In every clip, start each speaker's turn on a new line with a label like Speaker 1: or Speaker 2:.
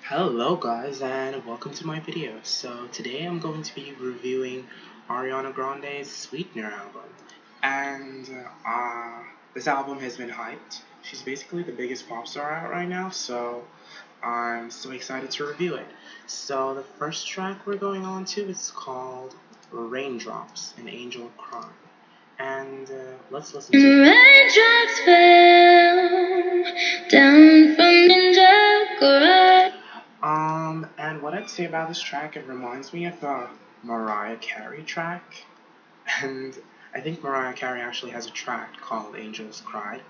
Speaker 1: Hello guys and welcome to my video. So today I'm going to be reviewing Ariana Grande's Sweetener album. And this album has been hyped. She's basically the biggest pop star out right now, so I'm so excited to review it. So the first track we're going on to is called Raindrops, An Angel Cry. And let's listen to it.
Speaker 2: Raindrops fell down from angel cry.
Speaker 1: And what I'd say about this track, it reminds me of a Mariah Carey track. And I think Mariah Carey actually has a track called Angels Cried.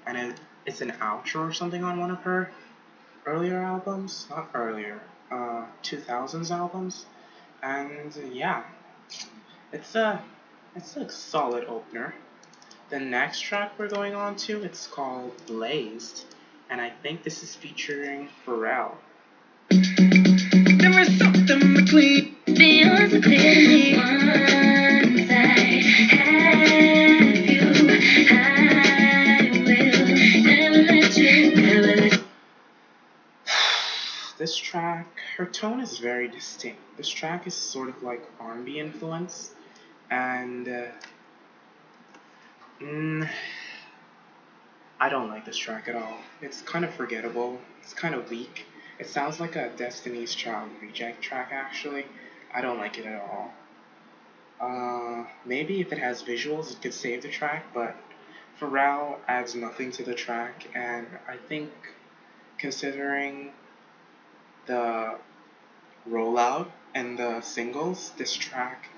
Speaker 1: And it's an outro or something on one of her earlier albums. Not earlier, 2000s albums. And yeah, it's a, it's a solid opener. The next track we're going on to, it's called Blazed. And I think this is featuring Pharrell.
Speaker 2: There is something between feels clearly once I have you, I will never let you.
Speaker 1: This track, her tone is very distinct. This track is sort of like R&B influence, and I don't like this track at all. It's kind of forgettable. It's kind of weak. It sounds like a Destiny's Child reject track, actually. I don't like it at all. Maybe if it has visuals, it could save the track, but Pharrell adds nothing to the track, and I think considering the rollout and the singles, this track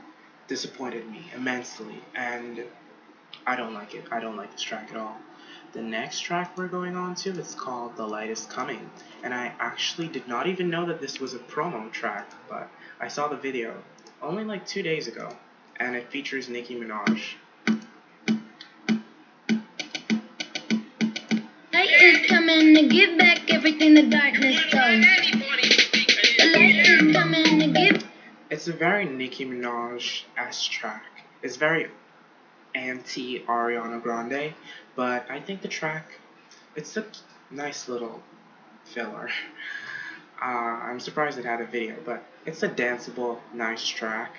Speaker 1: disappointed me immensely, and I don't like it. I don't like this track at all. The next track we're going on to is called The Light Is Coming, and I actually did not even know that this was a promo track, but I saw the video only like 2 days ago, and it features Nicki Minaj.
Speaker 2: Light is coming to give back everything the darkness stole. The light is coming to give.
Speaker 1: It's a very Nicki Minaj-esque track. It's very anti-Ariana Grande, but I think the track, it's a nice little filler. I'm surprised it had a video, but it's a danceable, nice track.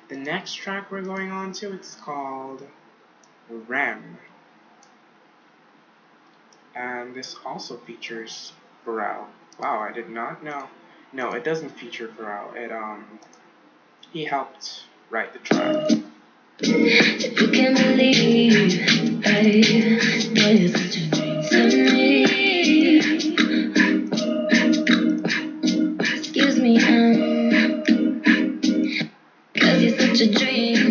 Speaker 1: The next track we're going on to, it's called Rem, and this also features Pharrell. Wow, I did not know. No, it doesn't feature Pharrell. He helped write the track.
Speaker 2: If you can believe, boy, you're such a dream to me. Excuse me, cause you're such a dream.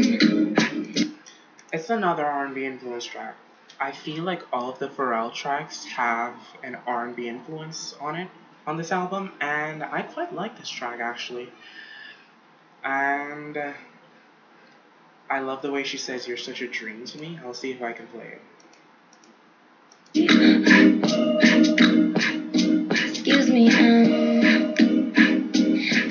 Speaker 1: It's another R&B influence track. I feel like all of the Pharrell tracks have an R&B influence on it, on this album, and I quite like this track actually. And I love the way she says, "You're such a dream to me." I'll see if I can play it.
Speaker 2: Excuse me,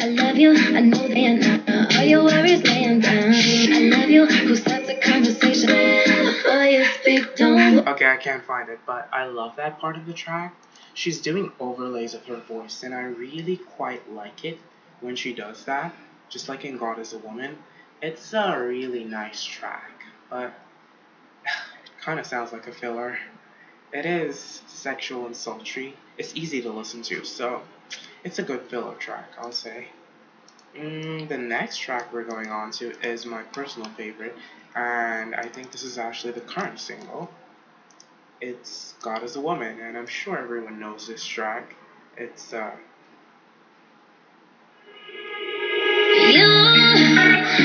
Speaker 2: I love you, I know that all your worries laying down. I love you, who starts a conversation before you speak, don't.
Speaker 1: Okay, I can't find it, but I love that part of the track. She's doing overlays of her voice, and I really quite like it when she does that, just like in God is a Woman. It's a really nice track, but it kind of sounds like a filler. It is sexual and sultry. It's easy to listen to, so it's a good filler track, I'll say. The next track we're going on to is my personal favorite, and I think this is actually the current single. It's God is a Woman, and I'm sure everyone knows this track. It's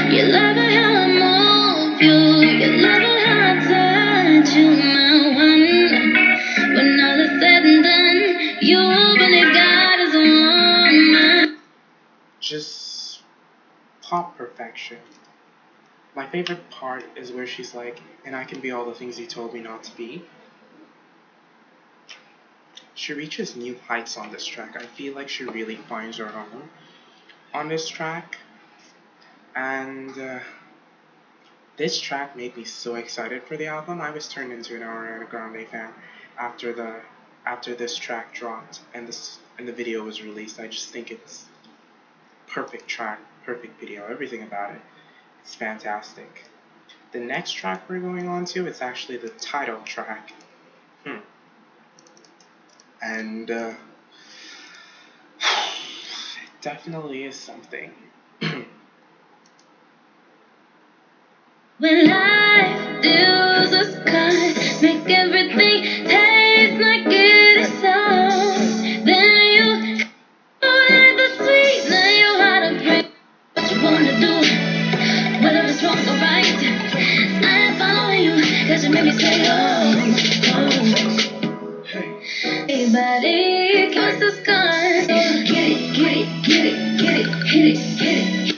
Speaker 2: You love it how I move you love it how I touch you, my one. When all is said and done, you believe God is a woman.
Speaker 1: just pop perfection. My favorite part is where she's like, "And I can be all the things you told me not to be." She reaches new heights on this track. I feel like she really finds her own on this track, and this track made me so excited for the album. I was turned into an Ariana Grande fan after the after this track dropped and the video was released. I just think it's perfect track, perfect video, everything about it. It's fantastic. The next track we're going on to, it's actually the title track. And it definitely is something.
Speaker 2: When life deals us cards, make everything taste like it is so. Then you like the sweet, then you how to break what you wanna do, whether it's wrong or right. I am following you, cause you make me say, oh, hey, buddy, what's the scar? Get it, get it, get it, get it, hit it, get it.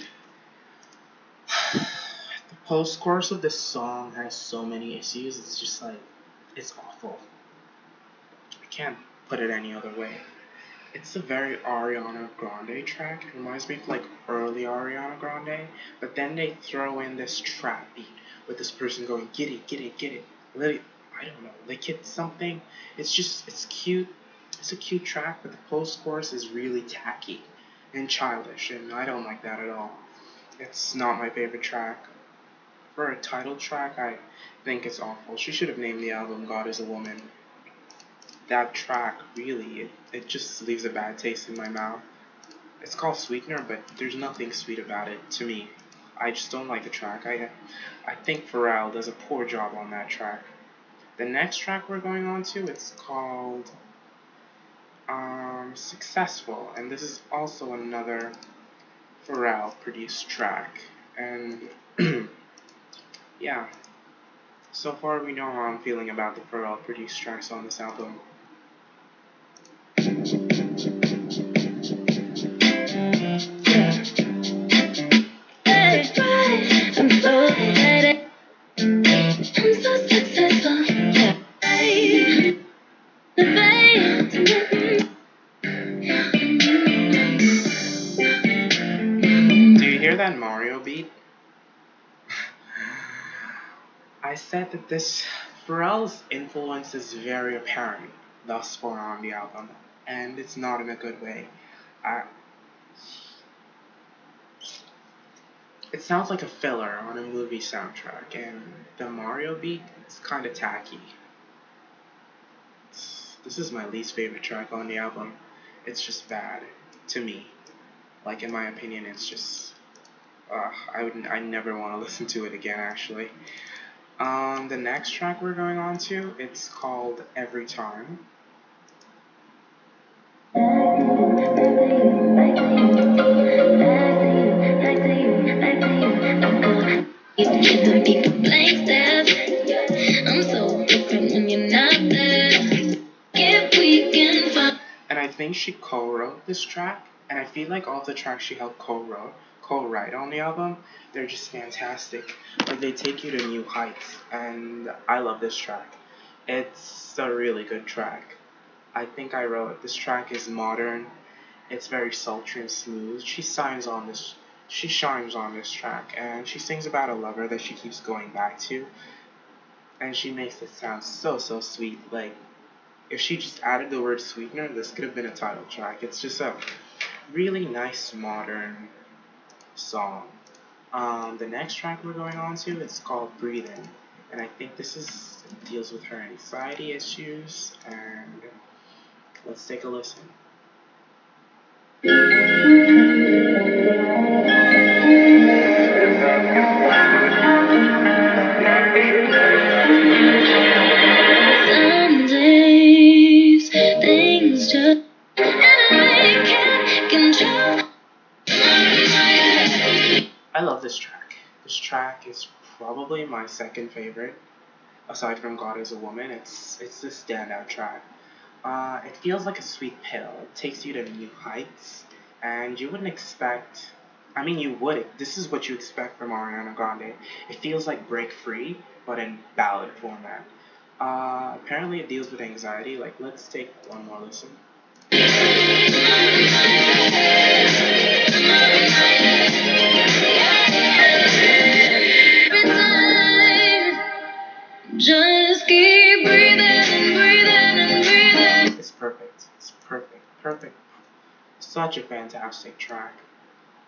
Speaker 1: The post chorus of this song has so many issues, it's just like, it's awful. I can't put it any other way. It's a very Ariana Grande track. It reminds me of like early Ariana Grande, but then they throw in this trap beat with this person going get it, get it, get it. Really, I don't know, like it's something. It's cute. It's a cute track, but the post chorus is really tacky and childish, and I don't like that at all. It's not my favorite track. For a title track, I think it's awful. She should have named the album God is a Woman. That track, really, it just leaves a bad taste in my mouth. It's called Sweetener, but there's nothing sweet about it to me. I just don't like the track. I think Pharrell does a poor job on that track. The next track we're going on to, it's called Successful, and this is also another Pharrell produced track. And yeah, so far we know how I'm feeling about the Pharrell produced tracks on this album.
Speaker 2: I'm so excited. I'm so successful.
Speaker 1: Do you hear that Mario beat? I said that this Pharrell's influence is very apparent thus far on the album, and it's not in a good way. I, it sounds like a filler on a movie soundtrack, and the Mario beat is kind of tacky. This is my least favorite track on the album. It's just bad to me. Like in my opinion, it's just I never want to listen to it again. Actually, the next track we're going on to, it's called Every Time. And I think she co-wrote this track, and I feel like all the tracks she helped co-write on the album, they're just fantastic. Like they take you to new heights, and I love this track. It's a really good track. I think I wrote this track is modern. It's very sultry and smooth. She shines on this track, and she sings about a lover that she keeps going back to, and she makes it sound so sweet. Like if she just added the word sweetener, this could have been a title track. It's just a really nice modern song. The next track we're going on to, it's called Breathing, and I think deals with her anxiety issues. And let's take a listen.
Speaker 2: Some days things just and I can't control.
Speaker 1: I love this track. This track is probably my second favorite, aside from God is a Woman. It's the standout track. It feels like a sweet pill. It takes you to new heights, and you wouldn't expect. I mean, you would. This is what you expect from Ariana Grande. It feels like Break Free, but in ballad format. Apparently, it deals with anxiety. Like, let's take one more listen. Just keep breathing and breathing and breathing. perfect, such a fantastic track.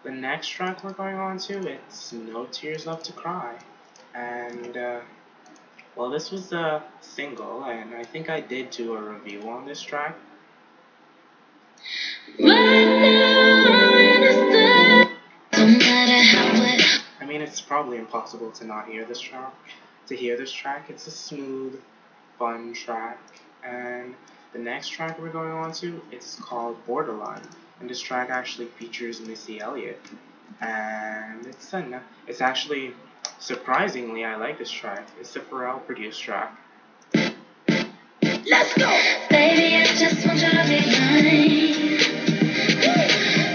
Speaker 1: The next track we're going on to, it's No Tears Left to Cry. And, well, this was a single, and I think I did do a review on this track. I mean, it's probably impossible to not hear this track. To hear this track, it's a smooth, fun track. And the next track we're going on to, it's called Borderline. And this track actually features Missy Elliott. And it's actually, surprisingly, I like this track. It's a Pharrell produced track.
Speaker 2: Let's go! Baby, I just want you to be mine.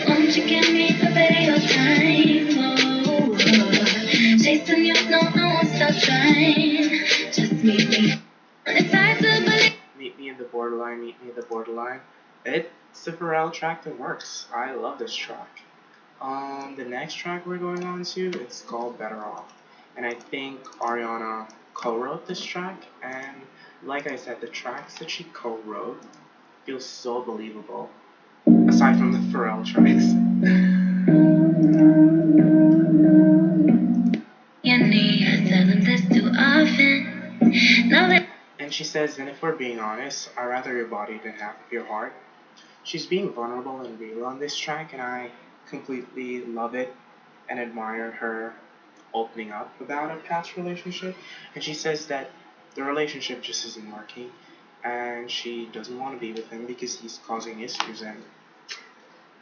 Speaker 2: Won't you give me a bit of your time? Oh, chasing you, no, I won't stop trying. Just meet me. It's hard to believe.
Speaker 1: Meet me in the borderline, meet me in the borderline. It's a Pharrell track that works. I love this track. The next track we're going on to, it's called Better Off. And I think Ariana co-wrote this track, and like I said, the tracks that she co-wrote feel so believable, aside from the Pharrell tracks. And she says, and if we're being honest, I'd rather your body than half of your heart. She's being vulnerable and real on this track, and I completely love it and admire her opening up about a past relationship. And she says that the relationship just isn't working, and she doesn't want to be with him because he's causing issues. And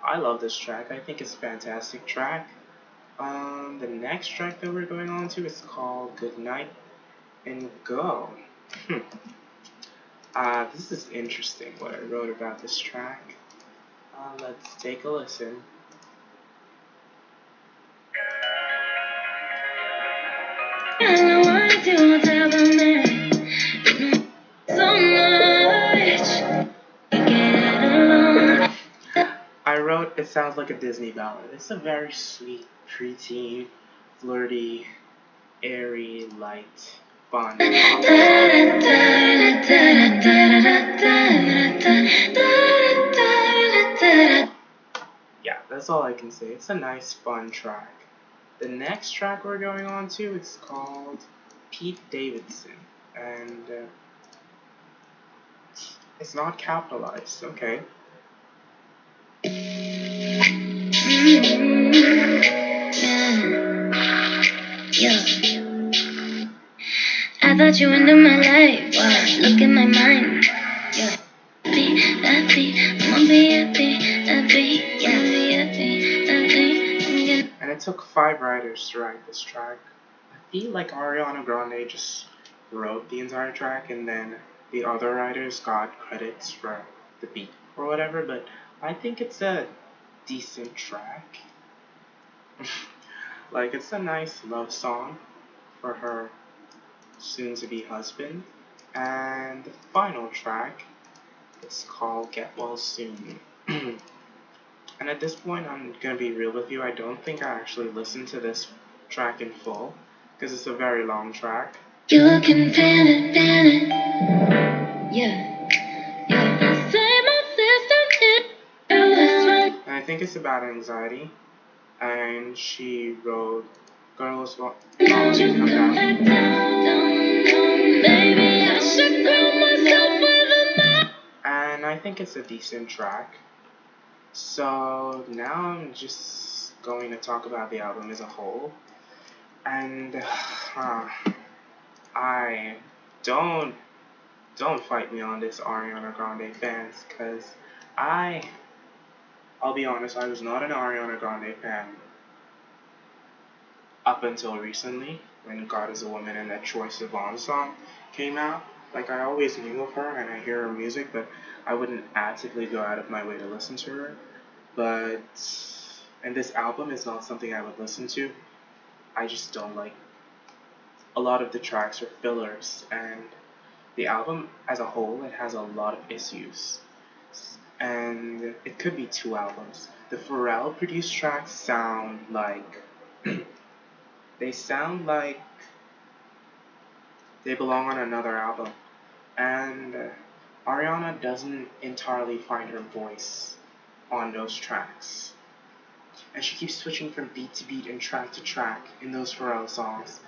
Speaker 1: I love this track. I think it's a fantastic track. The next track that we're going on to is called Good Night and Go. This is interesting what I wrote about this track. Let's take a listen. I wrote, it sounds like a Disney ballad. It's a very sweet, preteen, flirty, airy, light, fun. Yeah, that's all I can say. It's a nice, fun track. The next track we're going on to, it's called Pete Davidson. And it's not capitalized, okay.
Speaker 2: I thought you into my life. Wow, look in my mind. Yeah. Happy, I'ma be happy, yeah.
Speaker 1: And it took 5 writers to write this track. I feel like Ariana Grande just wrote the entire track, and then the other writers got credits for the beat or whatever, but I think it's a decent track. Like, it's a nice love song for her soon-to-be husband. And the final track, it's called Get Well Soon. And at this point, I'm gonna be real with you, I don't think I actually listened to this track in full, because it's a very long track.
Speaker 2: You can feel it, yeah.
Speaker 1: And I think it's about anxiety, and she wrote, Girls Want to Come Down. And I think it's a decent track. So now I'm just going to talk about the album as a whole. And I don't fight me on this, Ariana Grande fans, because I'll be honest, I was not an Ariana Grande fan up until recently, when God is a Woman and that Troye Sivan song came out. Like, I always knew of her and I hear her music, but I wouldn't actively go out of my way to listen to her. And this album is not something I would listen to. I just don't like, a lot of the tracks are fillers, and the album as a whole, it has a lot of issues. And it could be 2 albums. The Pharrell produced tracks sound like they sound like they belong on another album. And Ariana doesn't entirely find her voice on those tracks. And she keeps switching from beat to beat and track to track in those Pharrell songs.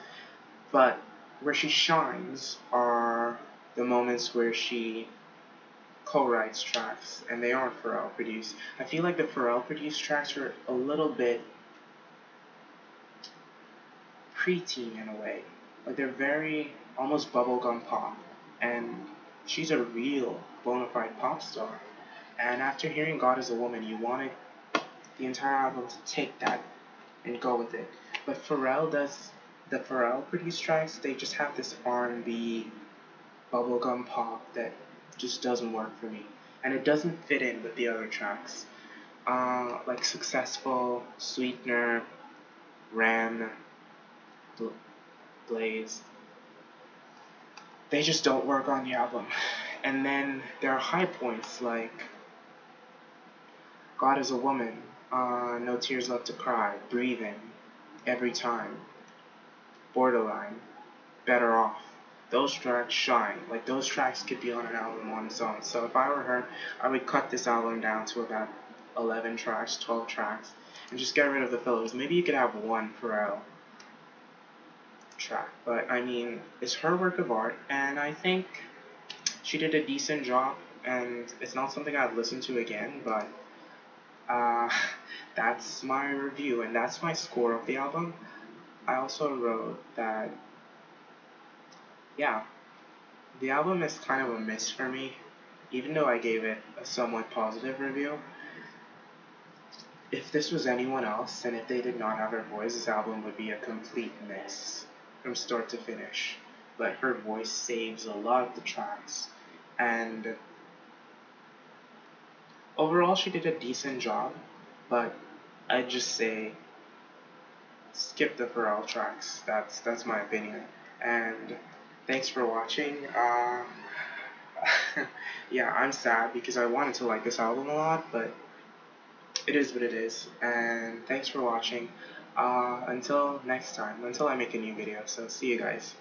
Speaker 1: But where she shines are the moments where she co-writes tracks, and they aren't Pharrell produced. I feel like the Pharrell produced tracks are a little bit preteen in a way. Like they're very almost bubblegum pop, and she's a real bona fide pop star. And after hearing God is a Woman, you wanted the entire album to take that and go with it. But Pharrell does the Pharrell produced tracks. They just have this R&B bubblegum pop that just doesn't work for me, and it doesn't fit in with the other tracks. Like Successful, Sweetener, Ran, Blaze. They just don't work on the album. And then there are high points like God is a Woman, No Tears Left to Cry, Breathing, Every Time, Borderline, Better Off. Those tracks shine. Like those tracks could be on an album on its own. So if I were her, I would cut this album down to about 11 tracks, 12 tracks, and just get rid of the fillers. Maybe you could have one Pharrell track. But I mean, it's her work of art, and I think she did a decent job. And it's not something I'd listen to again, but uh, that's my review, and that's my score of the album. I also wrote that, yeah, the album is kind of a miss for me, even though I gave it a somewhat positive review. If this was anyone else, and if they did not have her voice, this album would be a complete miss from start to finish. But her voice saves a lot of the tracks, and overall she did a decent job, but I'd just say skip the Pharrell tracks. That's my opinion. And thanks for watching. Yeah, I'm sad because I wanted to like this album a lot, but it is what it is. And thanks for watching. Until next time, until I make a new video. So see you guys.